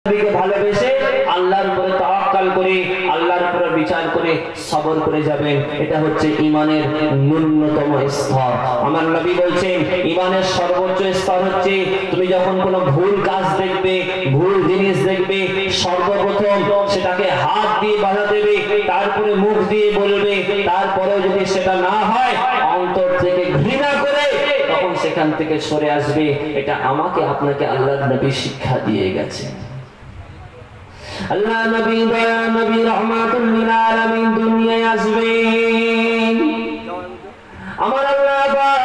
নবীকে ভালোবেসে আল্লাহর উপরে তাওয়াক্কাল করে আল্লাহর উপরে বিচার করে সবর করে যাবেন। এটা হচ্ছে ঈমানের ন্যূনতম স্তর। আমার নবী বলছেন ঈমানের সর্বোচ্চ স্তর হচ্ছে তুমি যখন কোনো ভুল কাজ দেখবে, ভুল জিনিস দেখবে, সর্বপ্রথম সেটাকে হাত দিয়ে বাধা দেবে, তারপরে মুখ দিয়ে বলবে, তারপরেও যদি সেটা না হয় অন্তর থেকে ঘৃণা করে তখন সেখান থেকে সরে আসবে। এটা আমাকে আপনাকে আল্লাহর নবী শিক্ষা দিয়ে গেছে। আল্লাহ নবী দয়া নবী রহমাতুল লিল আলামিন দুনিয়ায় আসবেন। আমার আল্লাহ পাক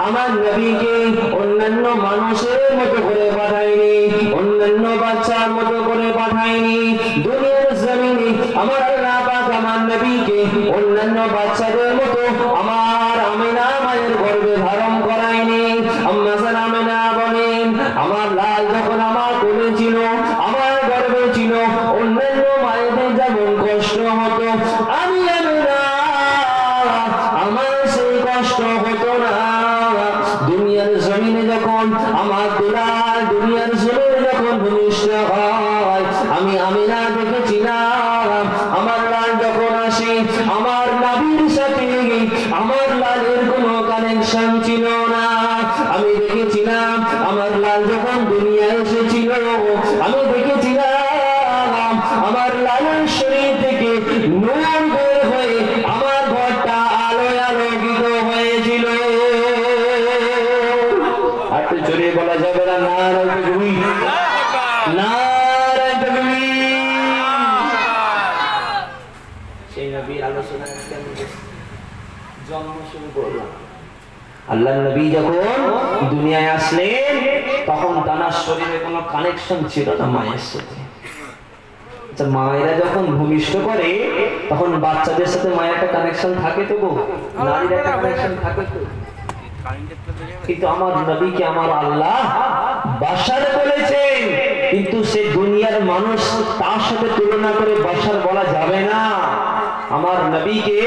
আমার নবীকে অন্যান্য মানুষের মতো করে পাঠায়নি, অন্যান্য বাচ্চার মতো করে পাঠায়নি। দুনিয়ার জমিনে আমার আল্লাহ পাক আমার নবীকে অন্যান্য বাচ্চাদের মতো আমার আমিনা মায়ের গর্ভে ধারণ করায়নি। আম্মা জান আমিনা বলেন আমার লাল যখন আমার কোলে ছিল, আমার গর্ভে ছিল, অন্যান্য মায়েদের যেমন কষ্ট হতো আমি আমিনা আমার সেই কষ্ট হতো না। দুনিয়ার জমিনে যখন আমার দুলাল দুনিয়ার জমিনে যখন ভূমিষ্ঠ হয় আমি আমিনা দেখেছিলাম আমার লাল যখন আসে আমার নবীর সাথে আমার লালের কোনো কানেকশন ছিল না। আমি দেখেছিলাম আমার লাল যখন দুনিয়ায় এসেছিল আমি দেখেছিলাম আমার লালের শরীর থেকে নূর বের হয়ে আমার ঘরটা আলোয় আলোকিত হয়েছিল। আর তো জোরে বলা যাবে না নারায়ে তাকবীর, নারায়ে তাকবীর। সেই নবীর আলোচনা জন্ম শুরু করলাম। আল্লাহর নবী যখন দুনিয়ায় আসলেন তখন তার শরীরে কোনো কানেকশন ছিল না মায়ের সাথে। আচ্ছা মায়েরা যখন ভূমিষ্ঠ করে তখন বাচ্চাদের সাথে মায়ের একটা কানেকশন থাকে তো গো, নারীর একটা কানেকশন থাকে তো। কিন্তু আমার নবীকে আমার আল্লাহ বাশার বলেছেন, কিন্তু সে দুনিয়ার মানুষ তার সাথে তুলনা করে বাশার বলা যাবে না। আমার নবীকে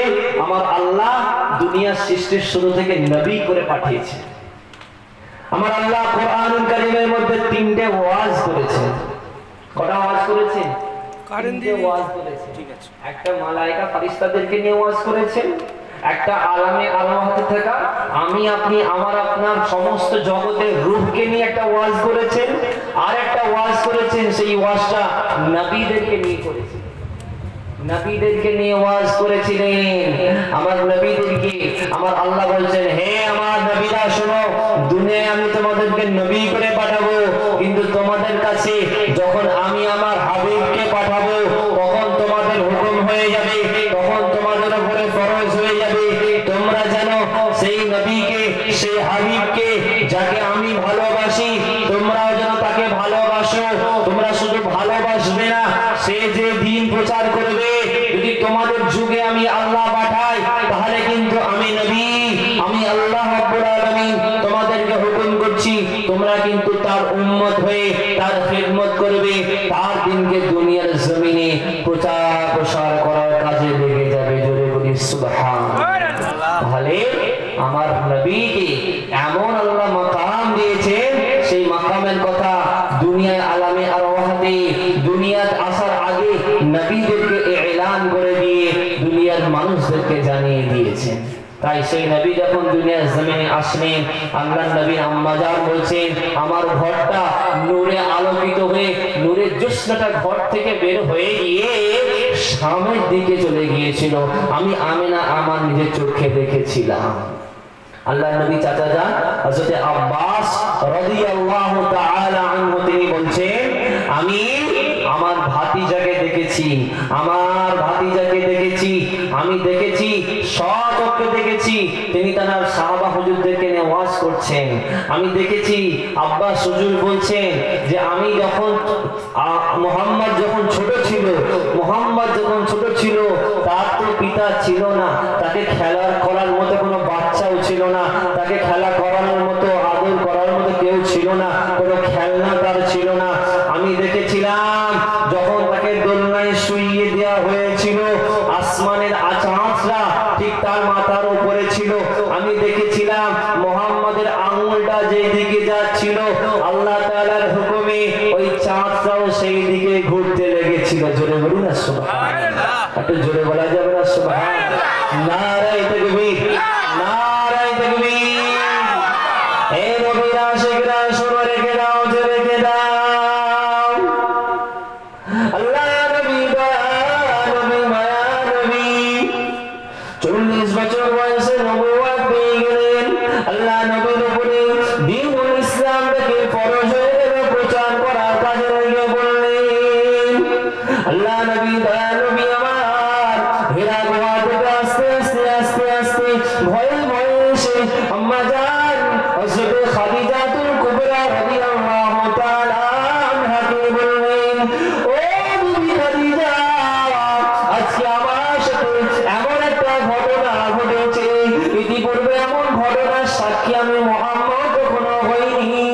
আমার আল্লাহ দুনিয়ার সৃষ্টির শুরু থেকে নবী করে পাঠিয়েছে। আমার আল্লাহ কোরআনুল কারীমের মধ্যে 3টে ওয়াজ করেছেন। কটা ওয়াজ করেছেন? 3টে ওয়াজ করেছেন। ঠিক আছে, একটা মালায়েকা ফেরেশতাদেরকে নিয়ে ওয়াজ করেছেন, একটা আলামে আলামাতে থাকা আমি আপনি আমার আপনার সমস্ত জগতের রূহকে নিয়ে একটা ওয়াজ করেছেন, আর একটা ওয়াজ করেছেন সেই ওয়াজটা নবীদেরকে নিয়ে করেছেন। নবীদেরকে নিয়ে ওয়াজ করেছিলেন। আমার নবীদেরকে আমার আল্লাহ বলছেন হে আমার নবীরা শোনো, দুনিয়ায় আমি তোমাদেরকে নবী করে পাঠাবো, কিন্তু তোমাদের কাছে যখন আমি আমার হাবিবকে পাঠাবো তখন তোমাদের হুকুম হয়ে যাবে, তখন তোমাদের উপরে ফরজ হয়ে যাবে তোমরা যেন সেই নবীকে সেই হাবিবকে যাকে আমি ভালোবাসি তোমরাও যেন তাকে ভালোবাসো। তোমরা শুধু ভালোবাসবে না, সে যে দিন প্রচার করবে, যদি তোমাদের যুগে আমি আল্লাহ পাঠাই তাহলে কিন্তু আমি নবী আমি আল্লাহ রাব্বুল আলামিন তোমাদেরকে হুকুম করছি তোমরা কিন্তু তার উম্মত হয়ে তার খিদমত করবে, তার দিনকে দুনিয়ার জমিনে প্রচার প্রসার করার কাজে লেগে যাবে। জোরে বলি সুবহানাল্লাহ। তাহলে আমার নবীকে এমন আল্লাহ মাকাম দিয়েছেন, সেই মাকামের কথা দুনিয়ার আলামে আরওয়াহতে দুনিয়ার আসার আগে নবীদেরকে এলান করে দিয়ে দুনিয়ার মানুষদেরকে জানিয়ে দিয়েছেন। তাই সেই নবী যখন দুনিয়ার জমিনে আসলেন আল্লাহর নবী আম্মা জান বলছেন আমার ঘরটা নূরে আলোকিত হয়ে নূরের জ্যোৎস্নাটা ঘর থেকে বের হয়ে গিয়ে সামনের দিকে চলে গিয়েছিল। আমি আমিনা আমার নিজের চোখে দেখেছিলাম। আল্লাহর নবী চাচা যান হযরত আব্বাস রাদিয়াল্লাহু তাআলা আনহু তিনি বলছেন আমি আমার ভাতিজাকে দেখেছি, আমার ভাতিজাকে দেখেছি, আমি দেখেছি সচক্ষে দেখেছি তিনি তার সাহাবা হুজুরদেরকে নিয়ে ওয়াজ করছেন। আমি দেখেছি আব্বাস হুজুর বলছেন যে আমি যখন মুহাম্মদ যখন ছোট ছিল, মুহাম্মদ যখন ছোট ছিল তার তো পিতা ছিল না, তাকে খেলা করার মতো কোনো বাচ্চাও ছিল না, তাকে খেলা করানোর মতো আদর করার মতো কেউ ছিল না, কোনো খেলনা তার ছিল না। আমি দেখেছিলাম যখন তাকে দোলনায় শুইয়ে দেওয়া হয়েছিল আসমানের চাঁদরা ঠিক তার মাথার উপরে ছিল। আমি দেখেছিলাম মুহাম্মাদের আঙ্গুলটা যেই দিকে যাচ্ছিল আল্লাহ তাআলার হুকুমে ওই চাঁদ নামাজটাও সেই দিকে ঘুরতে লেগেছিল। জোরে বলি না সুবহানাল্লাহ, একটু জোরে বলা যাবে না সুবহানাল্লাহ? নারায়ে তাকবীর, নারায়ে তাকবীর। হে নবীর আশিকরা শুনে রেখে দাও, জোরে রেখে দাও। আল্লাহ নবী নবী মায়া নবী 40 বছর বয়সে নবুয়ত পেয়ে গেলেন। আল্লাহ নবীর উপরে দ্বীনুল ইসলামকে ফরজ হয়ে গেল, প্রচার করার কাজে লেগে পড়লেন। আল্লাহ নবী দয়া নবী আমার হেরা গুহা থেকে আস্তে আস্তে আস্তে আস্তে ভয়ে ভয়ে এসে আম্মা জান হযরত খাদিজাতুল কুবরা রাদিয়াল্লাহু তাআলা আনহাকে বললেন, ও বিবি খাদিজা, আজকে আমার সাথে এমন একটা ঘটনা ঘটেছে, ইতিপূর্বে এমন ঘটনার সাক্ষী আমি মুহাম্মদ কখনো হইনি।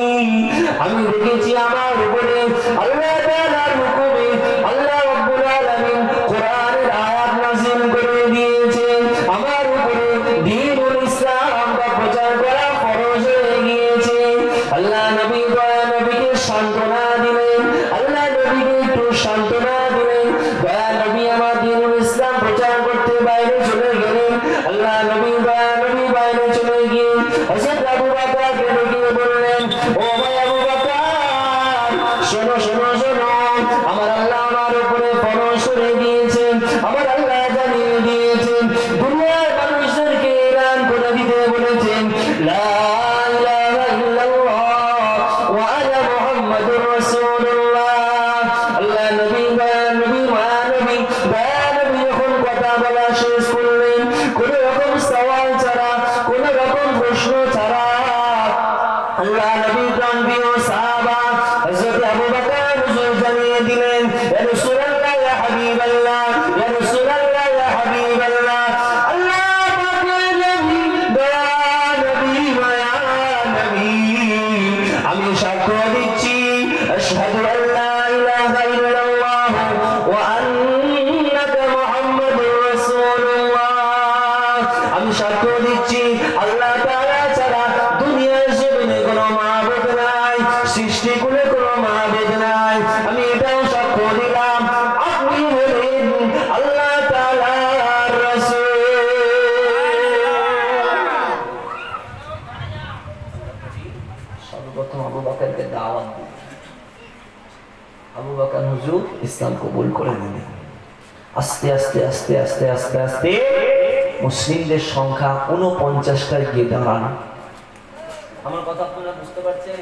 আমি দেখেছি আমার উপরে আল্লাহ তাআলার হুকুমে আল্লাহ রাব্বুল আলামিন কোরআনের আয়াত নাযিল করে দিয়েছেন, আমার উপরে দ্বীনুল ইসলামটা প্রচার করা ফরজ হয়ে গিয়েছে। আল্লাহ নবী দয়া নবীকে সান্ত্বনা দিলেন, আল্লাহ নবীকে একটু সান্ত্বনা দিলেন। দয়া নবী আমার দ্বীনুল ইসলাম প্রচার করতে বাইরে চলে গেলেন। আল্লাহ নবী দয়া নবী বাইরে চলে গিয়ে হযরত আবু বকরকে ডেকে বললেন, ও ভাই আবু বকর, শোনো শোনো শোনো, আমার আল্লাহ আমার উপরে ফরজ করে দিয়েছেন, আমার আল্লাহ জানিয়ে দিয়েছেন, দুনিয়ার মানুষদেরকে এলান করে দিতে বলেছেন, লা ইলাহা ইল্লাল্লাহ ওয়া আনা মুহাম্মাদুর রাসূলুল্লাহ। আল্লাহ নবী দয়া নবী মায়া নবী দয়া নবী যখন কথা বলা শেষ করলেন, কোন রকম সওয়াল ছাড়া, কোন রকম প্রশ্ন ছাড়া, আল্লাহ নবী প্রাণপ্রিয় সাহাবা হযরত আবু বকর হুজুর জানিয়ে দিলেন, ইয়া রাসূলুল্লাহ ইয়া হাবিবাল্লাহ, ইয়া রাসূলুল্লাহ ইয়া হাবিবাল্লাহ, আল্লাহ পাকের নবী দয়া নবী মায়া নবী, আমি সাক্ষ্য দিচ্ছি আশহাদু আল্লা ইলাহা ইল্লাল্লাহ ওয়া আন্নাকা মুহাম্মাদুর রাসূলুল্লাহ। আমি সাক্ষ্য দিচ্ছি আল্লাহ তাআলা ছাড়া দুনিয়ার জমিনে কোনো মাবুদ নাই, সৃষ্টিকুলে কোনো মাবুদ নাই। আমি এটাও সাক্ষ্য দিলাম আপনি হলেন আল্লাহ তাআলার রাসূল। সর্বপ্রথম আবু বকরকে দাওয়াত দিলেন। আবু বকর হুজুর ইসলাম কবুল করে নিলেন। আস্তে আস্তে আস্তে আস্তে আস্তে আস্তে মুসলিমদের সংখ্যা 49টায় গিয়ে দাঁড়ানো। আমার কথা আপনারা বুঝতে পারছেন?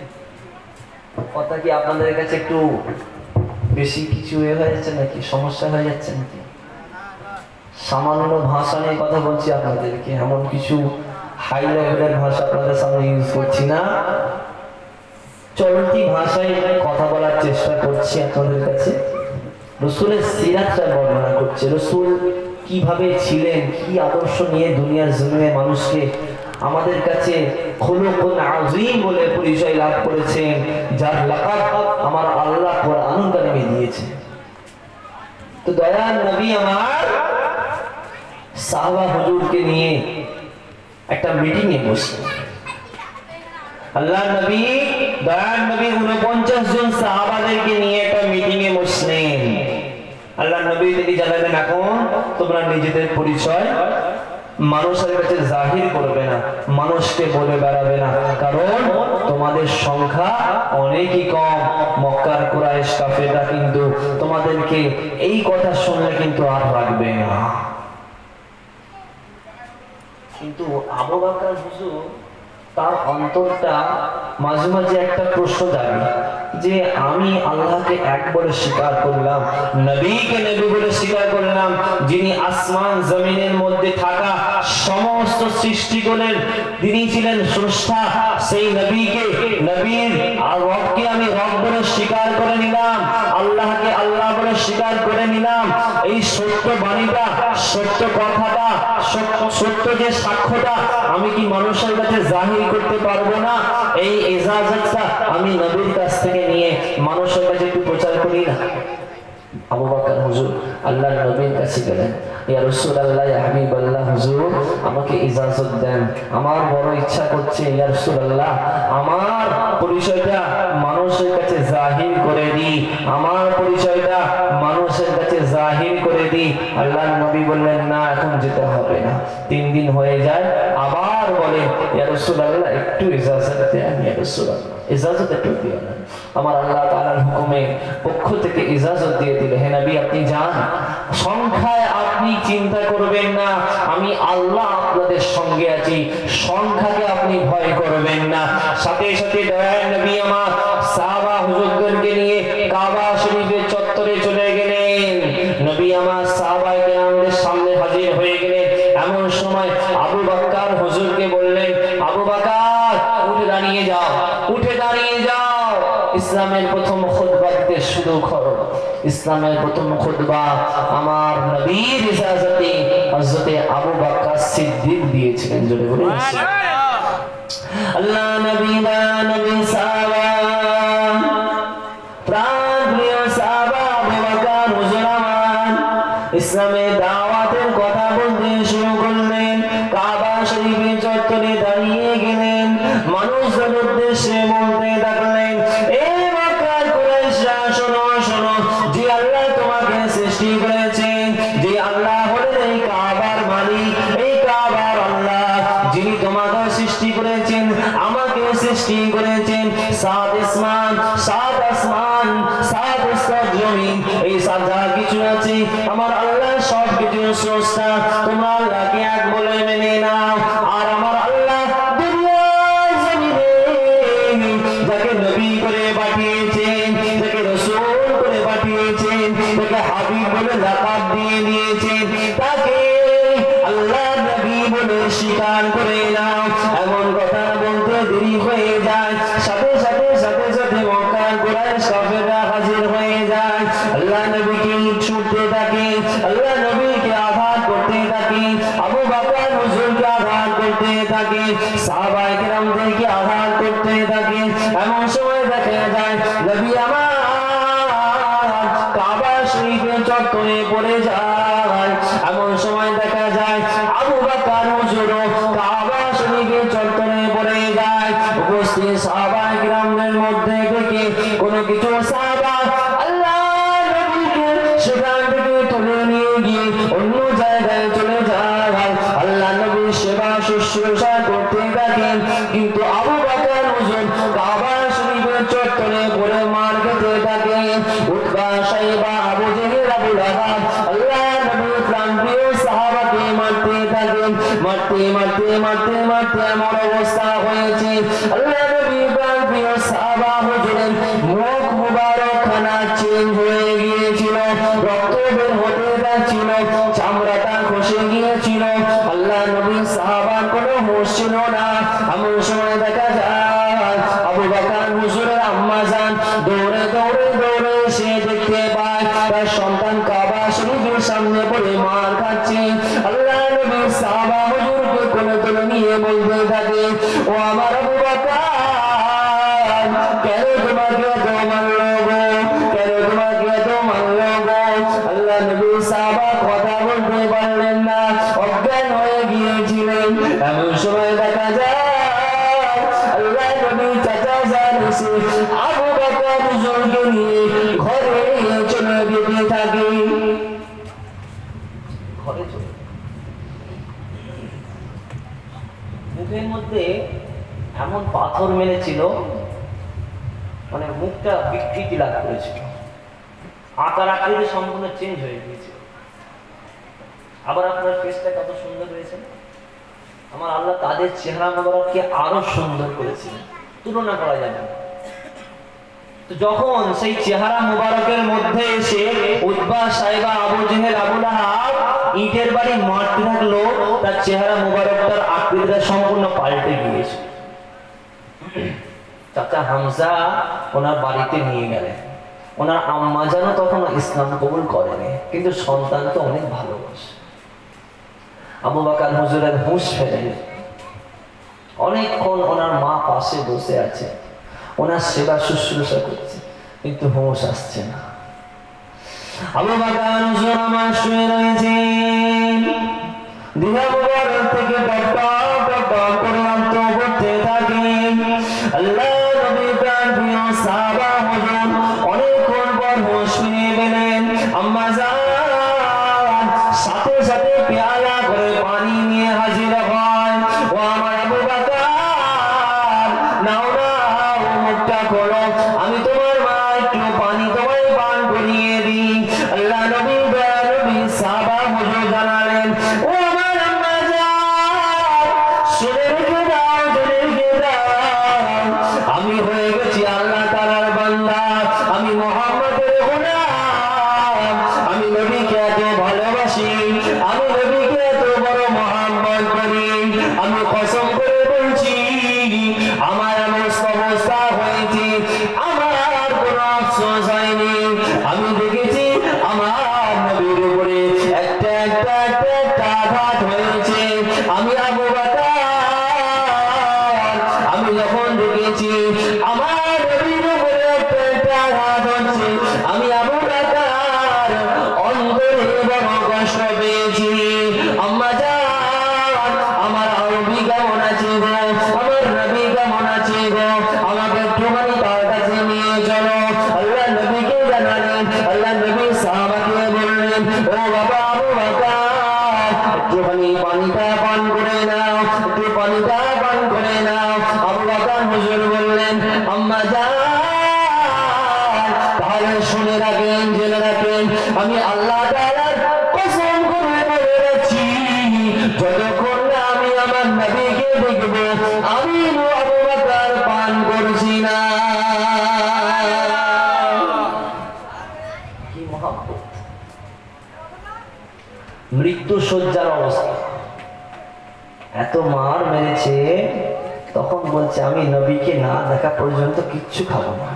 কথা কি আপনাদের কাছে একটু বেশি কিছু হয়ে যাচ্ছে নাকি, সমস্যা হয়ে যাচ্ছে নাকি? সামান্য ভাষা নিয়ে কথা বলছি আপনাদেরকে, এমন কিছু হাই লেভেলের ভাষা আপনাদের সামনে ইউজ করছি না, চলতি ভাষায় কথা বলার চেষ্টা করছি আপনাদের কাছে। রাসূলের সিরাতটা বর্ণনা করছে, রাসূল কিভাবে ছিলেন, কি আদর্শ নিয়ে দুনিয়ার জমিনে মানুষকে আমাদের কাছে খুলুকুন আযীম বলে পরিচয় লাভ করেছেন, যার লাকাব আমার আল্লাহ কোরআনুল কারীমে দিয়েছে। তো দয়ার নবী আমার সাহাবা হুজুরকে নিয়ে একটা মিটিং এ বসলেন। আল্লাহ নবী দয়ার নবী 49 জন সাহাবাদেরকে নিয়ে একটা মিটিং এ বসলেন। আল্লাহ নবী তিনি জানালেন, এখন তোমরা নিজেদের পরিচয় মানুষের কাছে জাহির করবে না, মানুষকে বলে বেড়াবে না, কারণ তোমাদের সংখ্যা অনেকই কম। মক্কার কুরাইশ কাফেররা কিন্তু তোমাদেরকে এই কথা শুনলে কিন্তু আর রাখবে না। কিন্তু আবু বকর হুজুর তার অন্তরটা মাঝে মাঝে একটা প্রশ্ন জাগে যে আমি আল্লাহকে এক বলে স্বীকার করলাম, নবীকে নবী বলে স্বীকার করলাম, যিনি আসমান জমিনের মধ্যে থাকা সমস্ত সৃষ্টিগুলোর তিনি ছিলেন স্রষ্টা, সেই নবীকে নবীর আর রবকে আমি রব বলে স্বীকার করে নিলাম, আল্লাহকে আল্লাহ বলে স্বীকার করে নিলাম। এই সত্য বাণীটা, সত্য কথাটা, সত্য যে সাক্ষ্যটা আমি কি মানুষের কাছে জাহির করতে পারবো না? এই ইজাজতটা আমি নবীর কাছ থেকে নিয়ে মানুষের কাছে একটু প্রচার করি না। আবু বকর হুজুর আল্লাহর নবীর কাছে গেলেন, ইয়া রাসূলুল্লাহ, ইয়া হাবিবাল্লাহ, হুজুর আমাকে ইজাজত দেন, আমার বড় ইচ্ছা করছে ইয়া রাসূলুল্লাহ আমার পরিচয়টা মানুষের কাছে জাহির করে দিই, আমার পরিচয়টা মানুষের কাছে জাহির করে দিই। আল্লাহর নবী বললেন না, এখন যেতে হবে না। 3 দিন হয়ে যায়, আবার বলেন ইয়া রাসূলুল্লাহ একটু ইজাজত দেন, ইয়া রাসূলুল্লাহ ইজাজত একটু দিন। আমার আল্লাহ তাআলার হুকুমে পক্ষ থেকে ইজাজত দিয়ে দিলে, হে নবী আপনি যান, সংখ্যায় আপনি চিন্তা করবেন না, আমি আল্লাহ আপনাদের সঙ্গে আছি, সংখ্যাকে আপনি ভয় করবেন না। সাথে সাথে দয়ার নবী আমার সাহাবা হুজুরদেরকে নিয়ে কাবা শরীফের চত্বরে চলে গেলেন। নবী আমার সাহাবায়ে কেরামদের সামনে হাজির হয়ে গেলেন। এমন সময় আবু বকর হুজুরকে বললেন, আবু বকর উঠে দাঁড়িয়ে যাও, উঠে দাঁড়িয়ে যাও, ইসলামের প্রথম খুতবা দিতে শুরু করো। ইসলামের প্রথম খুতবা আমার নবীর ইজাজতে হযরতে আবু বকর সিদ্দিক দিয়েছিলেন। জোরে বলুন আল্লাহ নবী নবী সাহাবা প্রাণপ্রিয় সাহাবা আবু বকর হুজুর আমার ইসলামের দাওয়াতের কথা বলতে শুরু করলেন। কাবা শরীফের চত্বরে দাঁড়িয়ে গেলেন, মানুষদের উদ্দেশ্যে বলতে থাকলেন, এ মক্কার কুরাইশরা শোনো শোনো, যে আল্লাহ তোমাকে সৃষ্টি করেছেন, যে আল্লাহ হলেন এই কাবার মালিক, এই কাবার আল্লাহ, যিনি তোমাকে সৃষ্টি করেছেন, আমাকে সৃষ্টি করেছেন, 7 আসমান 7 আসমান 7 স্তর জমিন, এই সাজা কিছু আছে আমার আল্লাহ সব কিছু স্রষ্টা। তোমরা আল্লাহকে এক বলে মেনে নাও। আর আমার আল্লাহ দুনিয়ার জমিনে যাকে নবী করে পাঠিয়েছেন, যাকে রাসূল করে পাঠিয়েছেন, যাকে হাবিব বলে লাকাব দিয়ে দিয়েছেন, তাকে আল্লাহ নবী বলে স্বীকার করে নাও। এমন কথা বলতে দেরি হয়ে যায়, সাথে সাথে সাথে সাথে মক্কার কুরাইশ কাফেররা হাজির হয়ে যায়। আল্লাহ নবীকে ছুটতে থাকে, আল্লাহ নবীকে আঘাত করতে থাকে, আবু বকর হুজুরকে আঘাত করতে থাকে, সাহাবায়ে কেরামদেরকে আঘাত করতে থাকে। এমন সময় দেখা যায় নবী আমার কাবা শরীফের চত্বরে পড়ে যায়। এমন সময় দেখা যায় আবু বকর হুজুর কাবা শরীফের চত্বরে পড়ে যায়। উপস্থিত সাহাবায়ে কেরামদের মধ্যে থেকে কোনো কিছু সাহাবা আল্লাহ নবীকে সেখান থেকে তুলে নিয়ে গিয়ে অন্য জায়গায় চলে যায়। আল্লাহ নবী সেবা শুশ্রূষা করতে থাকেন, কিন্তু আবু বকর হুজুর কাবা শরীফের চত্বরে পড়ে মার খেতে থাকেন। উতবা সাইবা আবু জেহেল আবু লাহাব আল্লাহ নবীর প্রাণপ্রিয় সাহাবাকে মারতে থাকেন। মারতে মারতে মারতে মারতে আমার অবস্থা হয়েছে আল্লাহ নবীর প্রাণপ্রিয় সাহাবা হুজুরের মুখ মুবারক খানা চেঞ্জ হয়ে গিয়েছিল, রক্ত বের হতে যাচ্ছিল, চামড়াটা খসে গিয়েছিল। আল্লাহ নবীর সাহাবার কোনো হুঁশ ছিল না। এমন সময় দেখা যায় আবু বকর হুজুরের আম্মা জান দৌড়ে দৌড়ে দৌড়ে এসে দেখতে পায় তার সন্তান কাবা শরীফের সামনে পড়ে মার খাচ্ছে। আল্লাহ নবীর সাহাবা হুজুরকে কোলে তুলে নিয়ে বলতে থাকে, ও আমার আবু বকর, কেন তোমাকে এত মারলো গো, কেন তোমাকে এত মারলো গো? আল্লাহ নবীর সাহাবা কথা বলতে পারলেন না, অজ্ঞান হয়ে গিয়েছিলেন। এমন সময় দেখা যায় আল্লাহ নবী চাচা যান এসে আবু বকর হুজুরকে নিয়ে ঘরে চলে যেতে থাকে। ঘরে চলে মুখের মধ্যে এমন পাথর মেরেছিল, মানে মুখটা বিকৃতি লাভ করেছিল, আকার আকৃতি সম্পূর্ণ চেঞ্জ হয়ে গিয়েছিল। আবার আপনার ফেসটা কত সুন্দর হয়েছে, আমার আল্লাহ তাদের চেহারা মোবারককে আরো সুন্দর করেছে, তুলনা করা যাবে না। তো যখন সেই চেহারা মোবারকের মধ্যে এসে উতবা সাইবা আবু জেহেল আবু লাহাব ইটের বাড়ি মারতে থাকলো, তার চেহারা মোবারকটার আকৃতিটা সম্পূর্ণ পাল্টে গিয়েছে। চাচা হামজা ওনার বাড়িতে নিয়ে গেলেন, ওনার আম্মা জানো তখন ইসলাম কবুল করেনি, কিন্তু সন্তানকে অনেক ভালোবাসে। আবু বকর হুজুরের হুঁশ ফেরে, অনেকক্ষণ ওনার মা পাশে বসে আছে, ওনার সেবা শুশ্রূষা করছে, কিন্তু হুঁশ আসছে না। আবু বকর হুজুর আমার শুয়ে রয়েছেন, দিহা মুবারক থেকে টপ করে রক্ত পড়তে থাকে। আল্লাহ নবী প্রাণ প্রিয় সাহাবা হুজুর অনেকক্ষণ পর হোশ ফিরে পেলেন। আম্মা জান সাথে সাথে পেয়ালা করে পানি নিয়ে হাজির হয়। ও আমার আবু বকর, নাও নাও মুখটা খোলো, আমি তোমার মা একটু পানি তোমায় পান করিয়ে দিই। আল্লাহ নবী সাহাবা হুজুর জানালেন, ও আমার আম্মা জান, শুনে রেখে দাও, জেনে রেখে দাও, আমি হয়ে গেছি আল্লাহ তাআলার বান্দা, আমি মুহাম্মদের গোলাম, আমি নবীকে এত ভালোবাসি, আমি নবীকে এত বড় মহব্বত করি, আমি কসম করে বলছি আমার এমন অবস্থা হয়েছে, আমার কোনো আফসোস হয়নি। আমি দেখেছি আমার নবীর উপরে একটা আঘাত হয়েছে। আমি আবু বকর, আমি যখন দেখেছি আমার নবীর উপরে একটা আঘাত হচ্ছে, আমি আবু বকর অন্তরে বড় কষ্ট পেয়েছি। আম্মা জান, আমার নবী কেমন আছে গো, আমার নবী কেমন আছে গো, আমাকে একটুখানি তার কাছে নিয়ে চলো। আল্লাহ নবীকে জানালেন, আল্লাহ নবী সাহাবাকে বললেন, ও বাবা আবু বকর, একটুখানি পানিটা পান করে নাও, একটু পানিটা পান করে নাও। আবু বকর হুজুর বললেন, আম্মা জান তাহলে শুনে রাখেন, জেনে রাখেন, আমি আল্লাহ তাআলার কসম করে বলে যাচ্ছি, যতক্ষণ না আমি আমার নবীকে দেখব আমি আবু বকর পান করছি না। কি মহব্বত! মৃত্যু শয্যার অবস্থা, এত মার মেরেছে, তখন বলছে আমি নবীকে না দেখা পর্যন্ত কিচ্ছু খাবো না।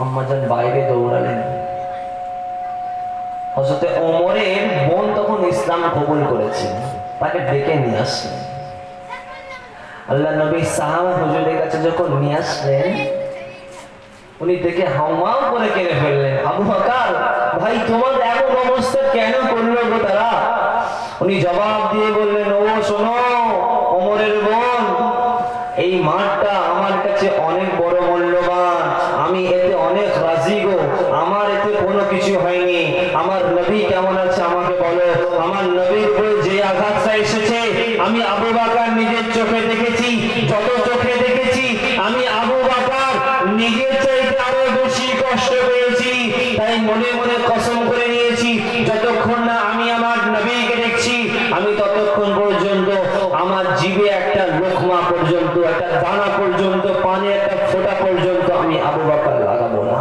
আম্মাজান বাইরে দৌড়ালেন। হযরত ওমরের বোন তখন ইসলাম কবুল করেছে, তাকে ডেকে নিয়ে আসলেন। আল্লাহ নবী সাহাবা হুজুরের কাছে যখন নিয়ে আসলেন, উনি দেখে হাওমাও করে কেঁদে ফেললেন। আবু বকর ভাই, তোমার এমন অবস্থা কেন করলো গো তারা? উনি জবাব দিয়ে বললেন, ও শোনো ওমরের বোন, এই মাঠটা আমার কাছে অনেক বড় মূল্যবান, আমি এতে অনেক রাজি গো, আমার এতে কোনো কিছু হয়নি। আমার নবী কেমন আছে আমাকে বলো। আমার নবীর উপরে যে আঘাতটা এসেছে আমি আবু বকর নিজের চোখে দেখেছি, যত চোখে দেখেছি আমি আবু বকর নিজের চাইতে আরো বেশি কষ্ট পেয়েছি। তাই মনে মনে কসম করে নিয়েছি, যতক্ষণ না আমি আমার নবীকে দেখছি আমি ততক্ষণ পর্যন্ত আমার জিভে একটা লোকমা পর্যন্ত, একটা দানা পর্যন্ত, পানি একটা ফোঁটা পর্যন্ত আমি আবু বকর লাগাবো না।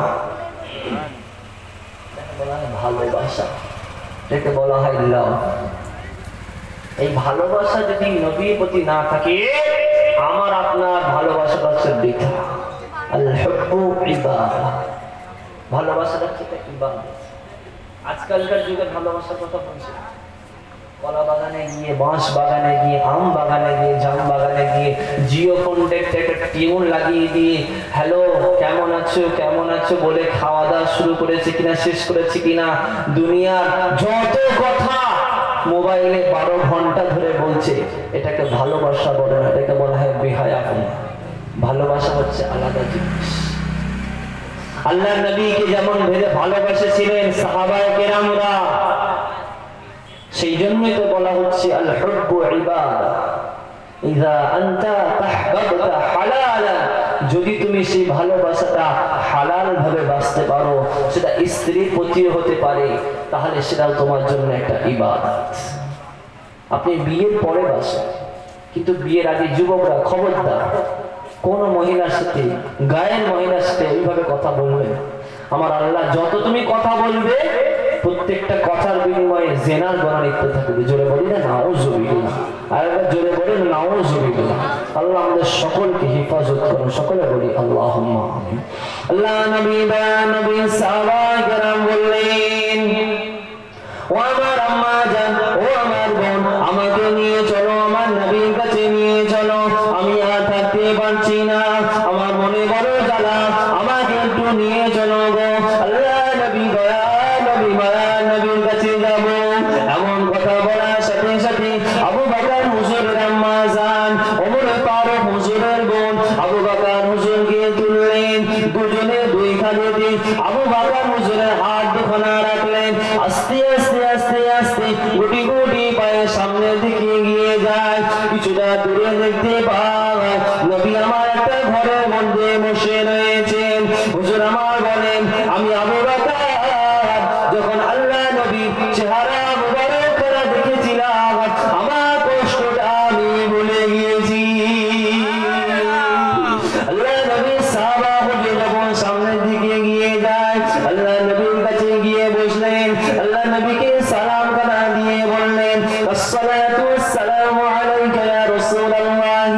বলা হয় ভালোবাসা, এটাকে বলা হয় লাভ। এই ভালোবাসা যদি নবীর প্রতি না থাকে, আমার আপনার ভালোবাসাটা হচ্ছে বৃথা। আল হুব্বু ইবাদা, ভালোবাসাটা হচ্ছে ইবাদত। আজকালকার যুগে ভালোবাসার কথা বলছি, কলা বাগানে গিয়ে, বাঁশ বাগানে গিয়ে, আম বাগানে গিয়ে, জাম বাগানে গিয়ে জিও কন্ট্যাক্টে একটা টিউন লাগিয়ে দিয়ে হ্যালো কেমন আছো কেমন আছো বলে খাওয়া দাওয়া শুরু করেছে কিনা, শেষ করেছে কিনা, দুনিয়ার যত কথা মোবাইলে 12 ঘন্টা ধরে বলছে, এটাকে ভালোবাসা বলে না, এটাকে বলা হয় বেহায়াপন। ভালোবাসা হচ্ছে আলাদা জিনিস। আল্লাহ নবীকে যেমন ভেবে ভালোবেসেছিলেন সাহাবায়ে কেরামরা, সেই জন্যই তো বলা হচ্ছে আল হুব্বু ইবাদা। ইযা আনতা তাহবাবতা হালালা, যদি তুমি সেই ভালোবাসাটা হালাল ভাবে বাঁচতে পারো, সেটা স্ত্রীর প্রতিও হতে পারে, তাহলে সেটাও তোমার জন্য একটা ইবাদত। আপনি বিয়ের পরে বাসেন, কিন্তু বিয়ের আগে যুবকরা খবরদার কোন মহিলার সাথে, গায়ের মহিলার সাথে এইভাবে কথা বলবে। আমার আল্লাহ যত তুমি কথা বলবে, প্রত্যেকটা কথার বিনিময়ে জিনার গুনাহ লিখতে থাকবে। জোরে বলি না নাউযুবিল্লাহ, আর একবার জোরে বলি নাউযুবিল্লাহ। আল্লাহ আমাদের সকলকে হেফাজত করুন, সকলে বলি আল্লাহুম্মা আমিন। আল্লাহ নবী নবী সাহাবায়ে কেরাম বললেন, ও আমার আম্মা জান, ও আমার বোন, আমাকে নিয়ে চলো, আমার নবীর কাছে নিয়ে চলো, আমি আর থাকতে পারছি না, আমার মনে বড় জ্বালা, আমাকে একটু নিয়ে চলো গো। আল্লাহ নবী দয়া হুজুরের হাত দুখানা রাখলেন, আস্তে আস্তে আস্তে আস্তে গুটি গুটি পায়ে সামনের দিকে এগিয়ে যায়। কিছুটা দূরে দেখতে পায় নবী আমার একটা ঘরের মধ্যে বসে রয়েছেন। হুজুর আমার বলেন, আমি আবু বকর যখন আল্লাহ নবীর চেহারা মুবারক করা দেখেছিলাম, আমার কষ্টটা আমি ভুলে গিয়েছি। আল্লাহ নবীর সাহাবা হুজুর যখন সামনের দিকে এগিয়ে যায়, আল্লাহ নবীর কাছে গিয়ে বসলেন। আল্লাহ নবীকে সালাম কানা দিয়ে বললেন, আসসালাতু ওয়াসসালামু আলাইকা ইয়া রাসূলুল্লাহ,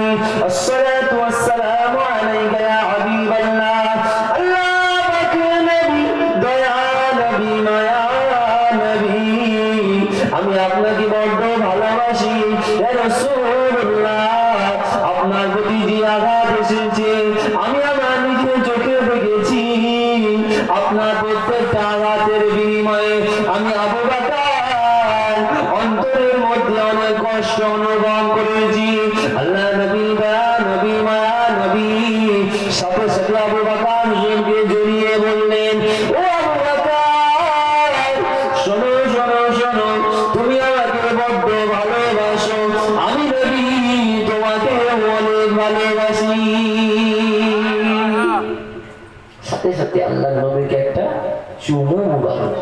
আসসালাতু ওয়াসসালামু আলাইকা ইয়া হাবিবাল্লাহ। আল্লাহ পাকের নবী, দয়া নবী, মায়া নবী, আমি আপনাকে বড্ড ভালোবাসি ইয়া রাসূলুল্লাহ। আপনার প্রতি যে আঘাত এসেছে আমি আমার নিজের চোখে দেখেছি। আপনার প্রত্যেকটা আঘাতের বিনিময়ে আমি আবু বকর অন্তরের মধ্যে অনেক কষ্ট অনুভব করেছি। আল্লাহ নবী, দয়া নবী, মায়া নবী সাথে সাথে আবু বকর হুজুরকে জড়িয়ে বললেন, ও আবু বকর, শোনো শোনো শোনো, তুমি আমাকে বড্ড ভালোবাসো, আমি নবী তোমাকে অনেক ভালোবাসি। সাথে সাথে আল্লাহ নবীকে একটা চুমু মুবারক,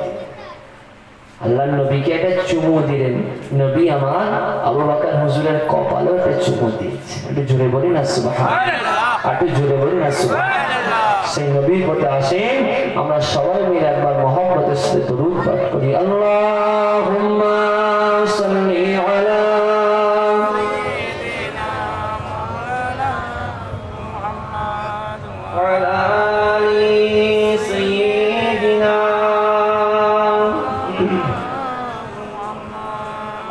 আল্লাহ নবীকে একটা চুমু দিলেন। নবী আমার আবু বকর হুজুরের কপালে একটা চুমু দিয়েছে। একটু জোরে বলি না সুবহানাল্লাহ, একটু জোরে বলি না সুবহানাল্লাহ। সেই নবীর পথে আসেন আমরা সবাই মিলে একবার মহব্বতের সাথে দরুদ পাঠ করি। আল্লাহুম্মা সাল্লি আলা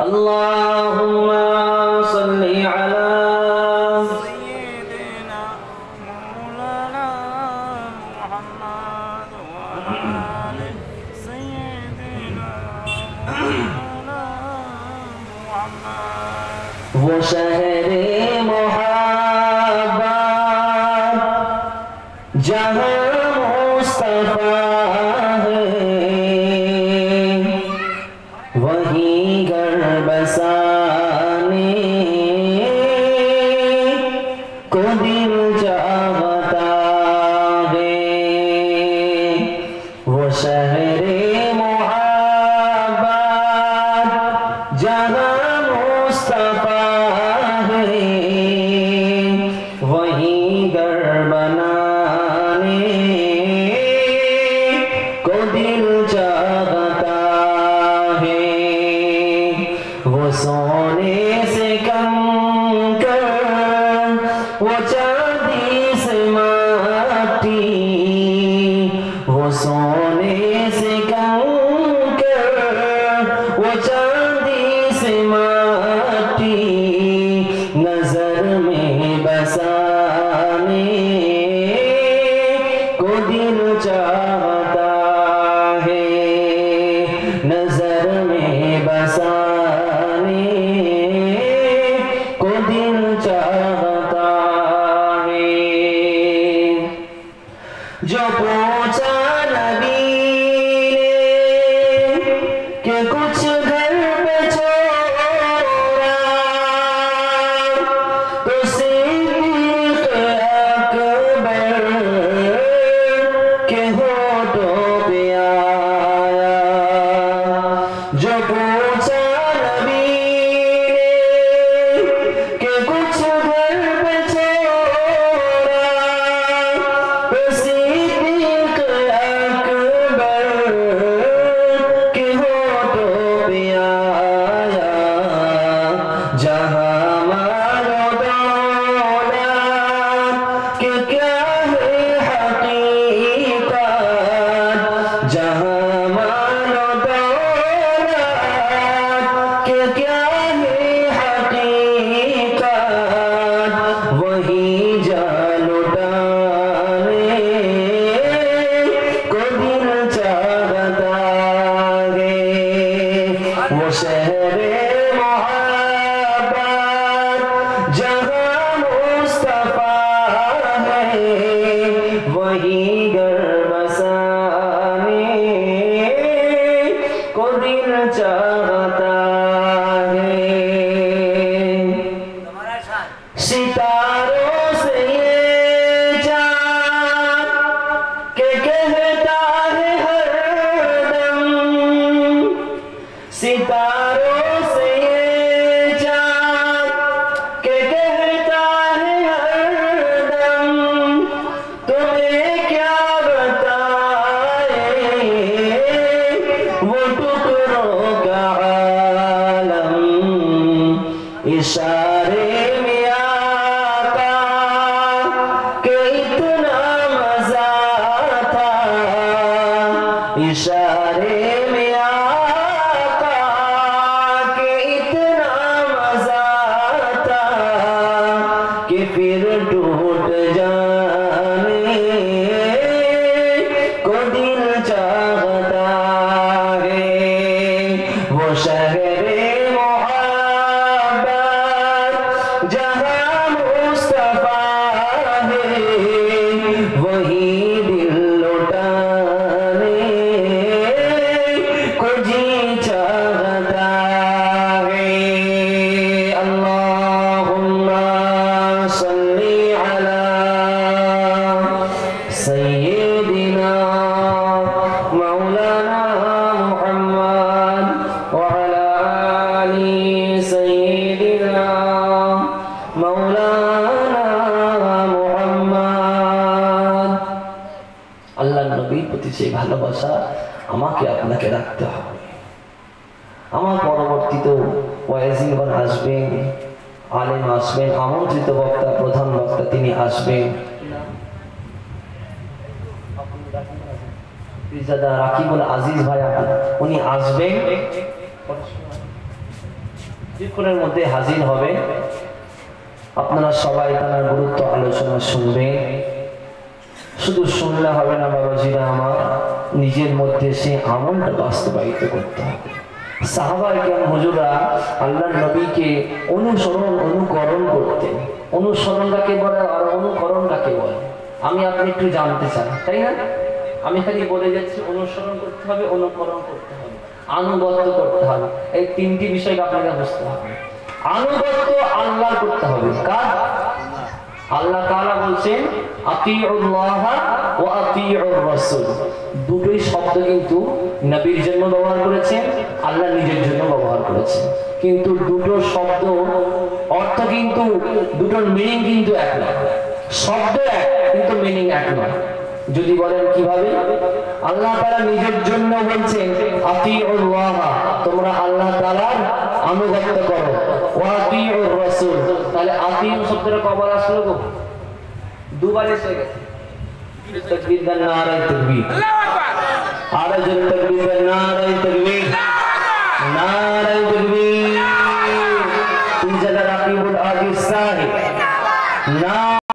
اللهم صل على سيدنا مولانا محمد وعلى سيدنا مولانا محمد वो शहरे मोहब्बत जहाँ मुस्तफा है वहीं घर बसाने को दिल चाहता है। वो शहरे मोहब्बत जहाँ मुस्तफा है वहीं घर बनाने को दिल चाहता है। वो सोने से कम कर, वो चांदी से माटी, वो सोने से कम कर, वो चांदी से माटी, नजर में बसाने को दिल चाहता है। नजर में बसाने को दिल चाहता है। जो पूछा नबी ने कि कुछ घर पे छोड़ा, तो सिद्दीक़ अकबर के होठों पे आया। जो पूछा नबी ने कि कुछ घर पे छोड़ा, तो सिद्दीक़ अकबर के होठों पे आया। जहाँ मालो दौलत के क्या है हकीकत, जहाँ मालो दौलत के क्या है हकीकत, वही जा लुटाने को दिल चाहता है। वो शहरे मोहब्बत जहाँ मुस्तफा है वही घर बसाने दिल चाहता है। सितारों से ये चाँद के कहता है हरदम, सितारों से ये चाँद के कहता है हरदम, तुम्हें क्या बताए वो टुकड़ों का आलम। इशारे में आका के इतना मजा था, इशारे में आका के इतना मजा था कि फिर टूट जाने को दिल चाहता है। वो शहरे मोहब्बत जहाँ मुस्तफा है, वही दिल लुटाने को जी चाहता है। अल्लाहुम्मा सल्ली अला सय्यिदिना मौलाना मुहम्मद व अला आलि सय्यिदिना मौलाना मुहम्मद। আল্লাহ নবীর প্রতি সেই ভালোবাসা আমাকে আপনাকে রাখতে হবে। আমার পরবর্তীতে ওয়াইজিগণ আসবেন, আলেম আসবেন, আমন্ত্রিত বক্তা, প্রধান বক্তা তিনি আসবেন। পিরজাদা রাকিবুল আজিজ ভাই উনি আসবেন, কিছুক্ষণের মধ্যে হাজির হবে। আপনারা সবাই তার গুরুত্ব আলোচনা শুনবেন। শুধু শুনলে হবে না বাবাজিরা আমার, নিজের মধ্যে সেই আমলটা বাস্তবায়িত করতে হবে। সাহাবায়ে কেরাম হুজুররা আল্লাহর নবীকে অনুসরণ অনুকরণ করতেন। অনুসরণ কাকে বলে আর অনুকরণ কাকে বলে আমি আপনি একটু জানতে চান, তাই না? আমি খালি বলে যাচ্ছি অনুসরণ করতে হবে, অনুকরণ করতে হবে, আনুগত্য করতে হবে। এই তিনটি বিষয়কে আপনাকে বুঝতে হবে। আনুগত্য আল্লাহ করতে হবে। কার? আল্লাহ তাআলা বলছেন আতিউল্লাহ ওয়া আতিউর রাসূল। দুটোই শব্দ কিন্তু নবীর জন্য ব্যবহার করেছেন, আল্লাহ নিজের জন্য ব্যবহার করেছেন। কিন্তু দুটো শব্দ অর্থ কিন্তু দুটোর মিনিং কিন্তু এক নয়। শব্দ এক কিন্তু মিনিং এক নয়। যদি বলেন কিভাবে? আল্লাহ তাআলা নিজের জন্য বলছেন আতিউল্লাহ, তোমরা আল্লাহ তাআলার আনুগত্য করো, ওয়া আতিউর রাসূল। তাহলে আতিউ শব্দটা কবার আসলো গো? দুবার এসে গেছে। তাকবীর দেন, নারে তাকবীর, আল্লাহু আকবার। আরে যে তাকবীর দেন, নারে তাকবীর, নারে তাকবীর। পিরজাদা রাকিবুল আজিজ সাহেব না